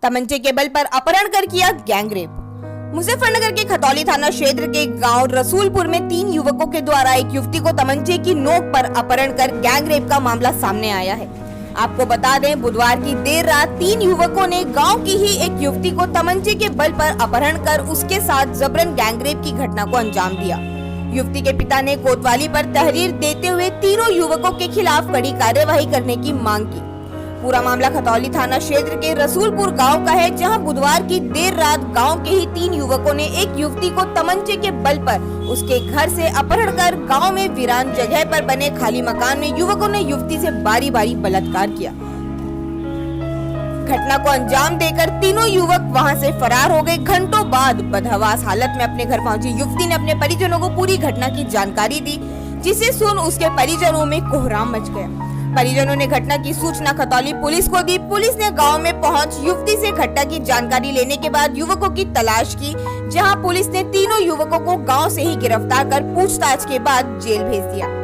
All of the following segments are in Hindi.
तमंचे के बल पर अपहरण कर किया गैंगरेप। मुजफ्फरनगर के खतौली थाना क्षेत्र के गांव रसूलपुर में 3 युवकों के द्वारा एक युवती को तमंचे की नोक पर अपहरण कर गैंगरेप का मामला सामने आया है। आपको बता दें, बुधवार की देर रात 3 युवकों ने गांव की ही एक युवती को तमंचे के बल पर अपहरण कर उसके साथ जबरन गैंगरेप की घटना को अंजाम दिया। युवती के पिता ने कोतवाली पर तहरीर देते हुए तीनों युवकों के खिलाफ कड़ी कार्यवाही करने की मांग की। पूरा मामला खतौली थाना क्षेत्र के रसूलपुर गांव का है, जहां बुधवार की देर रात गांव के ही 3 युवकों ने एक युवती को तमंचे के बल पर उसके घर से अपहरण कर गांव में वीरान जगह पर बने खाली मकान में युवकों ने युवती से बारी बारी बलात्कार किया। घटना को अंजाम देकर तीनों युवक वहां से फरार हो गए। घंटों बाद बदहवास हालत में अपने घर पहुंची युवती ने अपने परिजनों को पूरी घटना की जानकारी दी, जिसे सुन उसके परिजनों में कोहराम मच गया। परिजनों ने घटना की सूचना खतौली पुलिस को दी। पुलिस ने गांव में पहुंच युवती से घटना की जानकारी लेने के बाद युवकों की तलाश की, जहां पुलिस ने तीनों युवकों को गांव से ही गिरफ्तार कर पूछताछ के बाद जेल भेज दिया।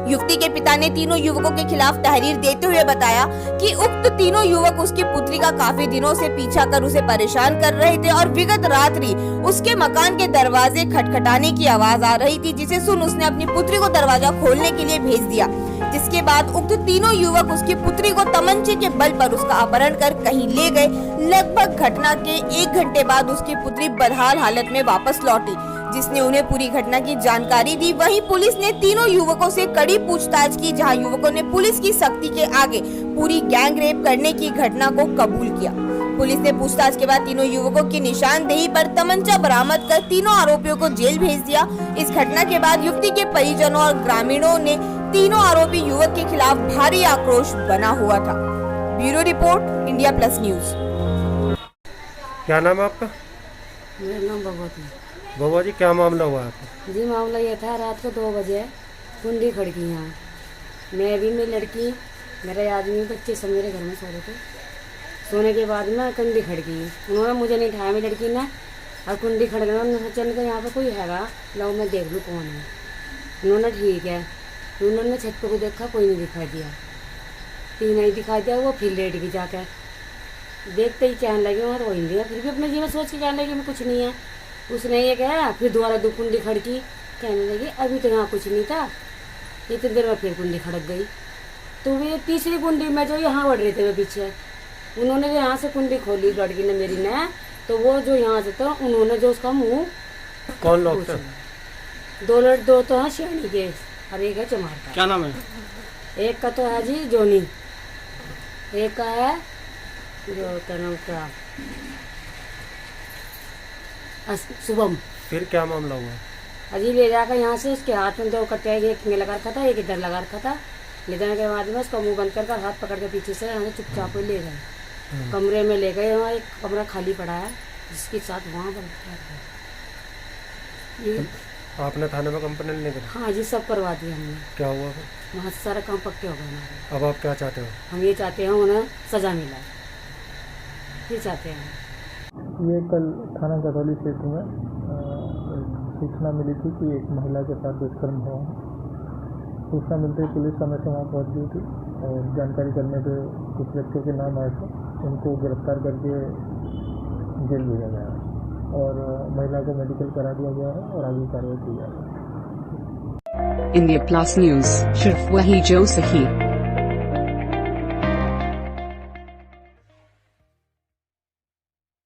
युवती के पिता ने तीनों युवकों के खिलाफ तहरीर देते हुए बताया कि उक्त तीनों युवक उसकी पुत्री का काफी दिनों से पीछा कर उसे परेशान कर रहे थे और विगत रात्रि उसके मकान के दरवाजे खटखटाने की आवाज आ रही थी, जिसे सुन उसने अपनी पुत्री को दरवाजा खोलने के लिए भेज दिया। जिसके बाद उक्त तीनों युवक उसकी पुत्री को तमंचे के बल पर उसका अपहरण कर कहीं ले गए। लगभग घटना के 1 घंटे बाद उसकी पुत्री बदहाल हालत में वापस लौटी, जिसने उन्हें पूरी घटना की जानकारी दी। वहीं पुलिस ने तीनों युवकों से कड़ी पूछताछ की, जहां युवकों ने पुलिस की सख्ती के आगे पूरी गैंगरेप करने की घटना को कबूल किया। पुलिस ने पूछताछ के बाद तीनों युवकों की निशानदेही पर तमंचा बरामद कर तीनों आरोपियों को जेल भेज दिया। इस घटना के बाद युवती के परिजनों और ग्रामीणों ने तीनों आरोपी युवक के खिलाफ भारी आक्रोश बना हुआ था। Bureau report, India plus news. क्या नाम है आपका? मेरा नाम भगवती। बाबा जी, क्या मामला हुआ आपका? जी मामला ये था, रात को 2 बजे कुंडी खड़की यहाँ, मैं भी मेरी लड़की, मेरे आदमी, बच्चे सब मेरे घर में सो रहे थे। सोने के बाद में कुंडी खड़की, उन्होंने मुझे नहीं उठाया, मेरी लड़की ने, और कुंडी खड़कना उन्होंने चल कर यहाँ पर कोई हैगा, लो मैं देख लूँ कौन है। उन्होंने ठीक है, उन्होंने छत पर को देखा, कोई नहीं दिखाई दिया, तीन ही दिखाई दिया। वो फिर लेट गई जाकर, देखते ही कहने लगे वहाँ रोई दिया। फिर भी अपने जीवन सोच के कहने लगे मैं कुछ नहीं है। उसने ये कहा, फिर दोबारा 2 कुंडी खड़की, कहने लगी अभी तो यहाँ कुछ नहीं था। इतनी देर में फिर कुंडी खड़क गई, तो वे तीसरी कुंडी में जो यहाँ बढ़ रहे थे वे पीछे, उन्होंने जो यहाँ से कुंडी खोली लड़की ने मेरी ने, तो वो जो यहाँ से था उन्होंने जो उसका मुँह। कौन लोग थे? 2 तो है श्रेणी के और एक है चमार का। क्या नाम है? एक का तो है जी जोनी, एक का है जो क्या नाम का शुभम। फिर क्या मामला हुआ? अजी ले जाकर यहाँ से उसके हाथ में 2 कट्टे, एक में लगा रखा था, एक इधर लगा रखा था। ले जाने के बाद में उसका मुंह बंद कर हाथ पकड़ के पीछे से यहाँ चुपचाप ले गए। कमरे में ले गए, वहाँ एक कमरा खाली पड़ा है जिसके साथ वहाँ बंद। आपने थाने में कंप्लेंट नहीं करी? हाँ जी, सब करवा दिया हमने। क्या हुआ फिर? वहाँ से सारा काम पक्के हो गए हमारे। अब आप क्या चाहते हो? हम ये चाहते हैं उन्हें सजा मिला, ये चाहते हैं। ये कल थाना खतौली क्षेत्र में सूचना मिली थी कि एक महिला के साथ दुष्कर्म हुआ। सूचना मिलते ही पुलिस समय से वहाँ पहुँच गई थी और जानकारी करने पे कुछ व्यक्तियों के नाम आए थे, उनको गिरफ्तार करके जेल भेजा गया है और महिला को मेडिकल करा दिया गया है और आगे कार्रवाई की जा रही है। इंडिया प्लस न्यूज, सिर्फ वही जो सही।